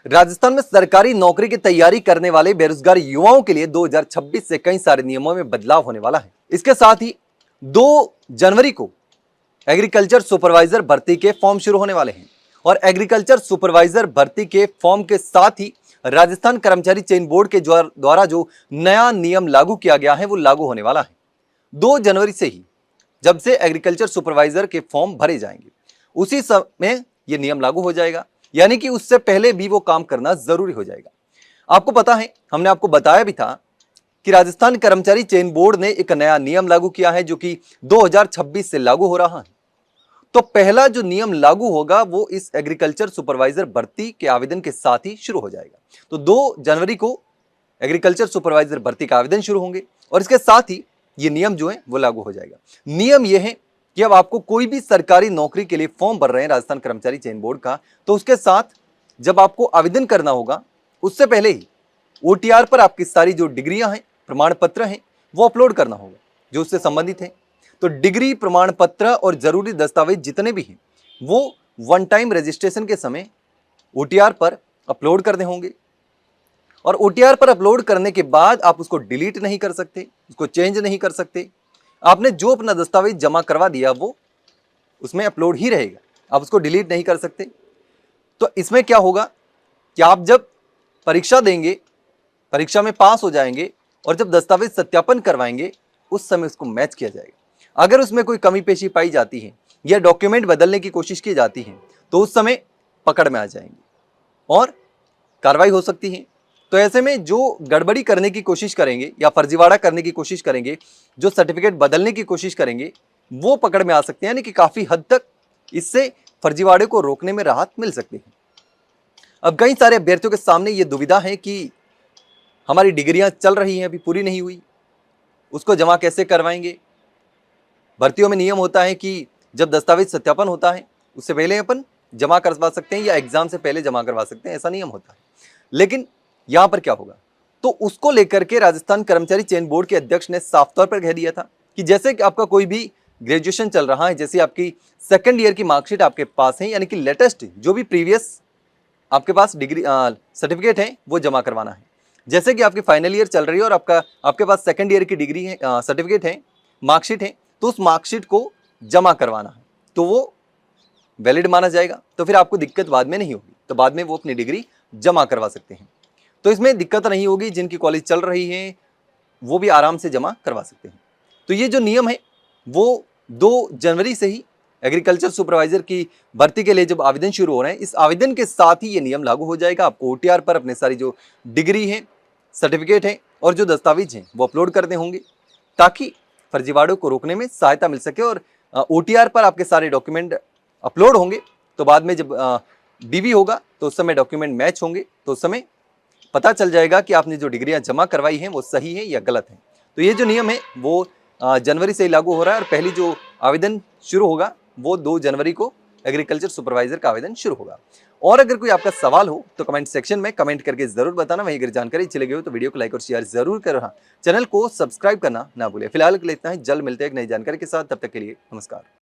राजस्थान में सरकारी नौकरी की तैयारी करने वाले बेरोजगार युवाओं के लिए 2026 से कई सारे नियमों में बदलाव होने वाला है। इसके साथ ही 2 जनवरी को एग्रीकल्चर सुपरवाइजर भर्ती के फॉर्म शुरू होने वाले हैं और एग्रीकल्चर सुपरवाइजर भर्ती के फॉर्म के साथ ही राजस्थान कर्मचारी चयन बोर्ड के द्वारा जो नया नियम लागू किया गया है वो लागू होने वाला है 2 जनवरी से ही। जब से एग्रीकल्चर सुपरवाइजर के फॉर्म भरे जाएंगे उसी समय यह नियम लागू हो जाएगा, यानी कि उससे पहले भी वो काम करना जरूरी हो जाएगा। आपको पता है, हमने आपको बताया भी था कि राजस्थान कर्मचारी चयन बोर्ड ने एक नया नियम लागू किया है जो कि 2026 से लागू हो रहा है। तो पहला जो नियम लागू होगा वो इस एग्रीकल्चर सुपरवाइजर भर्ती के आवेदन के साथ ही शुरू हो जाएगा। तो 2 जनवरी को एग्रीकल्चर सुपरवाइजर भर्ती का आवेदन शुरू होंगे और इसके साथ ही ये नियम जो है वो लागू हो जाएगा। नियम ये है कि अब आपको कोई भी सरकारी नौकरी के लिए फॉर्म भर रहे हैं राजस्थान कर्मचारी चयन बोर्ड का, तो उसके साथ जब आपको आवेदन करना होगा उससे पहले ही ओटीआर पर आपकी सारी जो डिग्रियां हैं, प्रमाण पत्र हैं, वो अपलोड करना होगा जो उससे संबंधित हैं। तो डिग्री, प्रमाण पत्र और जरूरी दस्तावेज जितने भी हैं वो वन टाइम रजिस्ट्रेशन के समय ओटीआर पर अपलोड करने होंगे और ओटीआर पर अपलोड करने के बाद आप उसको डिलीट नहीं कर सकते, उसको चेंज नहीं कर सकते। आपने जो अपना दस्तावेज जमा करवा दिया वो उसमें अपलोड ही रहेगा, आप उसको डिलीट नहीं कर सकते। तो इसमें क्या होगा कि आप जब परीक्षा देंगे, परीक्षा में पास हो जाएंगे और जब दस्तावेज सत्यापन करवाएंगे उस समय उसको मैच किया जाएगा। अगर उसमें कोई कमी पेशी पाई जाती है या डॉक्यूमेंट बदलने की कोशिश की जाती है तो उस समय पकड़ में आ जाएंगे और कार्रवाई हो सकती है। तो ऐसे में जो गड़बड़ी करने की कोशिश करेंगे या फर्जीवाड़ा करने की कोशिश करेंगे, जो सर्टिफिकेट बदलने की कोशिश करेंगे, वो पकड़ में आ सकते हैं, यानी कि काफी हद तक इससे फर्जीवाड़े को रोकने में राहत मिल सकती है। अब कई सारे अभ्यर्थियों के सामने ये दुविधा है कि हमारी डिग्रियां चल रही हैं, अभी पूरी नहीं हुई, उसको जमा कैसे करवाएंगे। भर्तियों में नियम होता है कि जब दस्तावेज सत्यापन होता है उससे पहले अपन जमा करवा सकते हैं या एग्जाम से पहले जमा करवा सकते हैं, ऐसा नियम होता है। लेकिन यहां पर क्या होगा, तो उसको लेकर के राजस्थान कर्मचारी चयन बोर्ड के अध्यक्ष ने साफ तौर पर कह दिया था कि जैसे कि आपका कोई भी ग्रेजुएशन चल रहा है, जैसे आपकी सेकंड ईयर की मार्कशीट आपके पास है, यानी कि लेटेस्ट जो भी प्रीवियस आपके पास डिग्री सर्टिफिकेट है वो जमा करवाना है। जैसे कि आपकी फाइनल ईयर चल रही है और आपके पास सेकंड ईयर की डिग्री है, सर्टिफिकेट है, मार्कशीट है, तो उस मार्कशीट को जमा करवाना है तो वो वैलिड माना जाएगा। तो फिर आपको दिक्कत बाद में नहीं होगी, तो बाद में वो अपनी डिग्री जमा करवा सकते हैं। तो इसमें दिक्कत नहीं होगी, जिनकी कॉलेज चल रही है वो भी आराम से जमा करवा सकते हैं। तो ये जो नियम है वो 2 जनवरी से ही एग्रीकल्चर सुपरवाइजर की भर्ती के लिए जब आवेदन शुरू हो रहे हैं, इस आवेदन के साथ ही ये नियम लागू हो जाएगा। आपको ओटीआर पर अपने सारी जो डिग्री है, सर्टिफिकेट है और जो दस्तावेज हैं वो अपलोड करने होंगे ताकि फर्जीवाड़ों को रोकने में सहायता मिल सके। और ओटीआर पर आपके सारे डॉक्यूमेंट अपलोड होंगे तो बाद में जब डीवी होगा तो उस समय डॉक्यूमेंट मैच होंगे, तो उस समय पता चल जाएगा कि आपने जो डिग्रियां जमा करवाई हैं वो सही है या गलत है। तो ये जो नियम है वो जनवरी से ही लागू हो रहा है और पहली जो आवेदन शुरू होगा वो 2 जनवरी को एग्रीकल्चर सुपरवाइजर का आवेदन शुरू होगा। और अगर कोई आपका सवाल हो तो कमेंट सेक्शन में कमेंट करके जरूर बताना। वहीं अगर जानकारी अच्छी लगी हो तो वीडियो को लाइक और शेयर जरूर करना, चैनल को सब्सक्राइब करना ना भूले। फिलहाल के लिए इतना ही, जल्द मिलते हैं एक नई जानकारी के साथ, तब तक के लिए नमस्कार।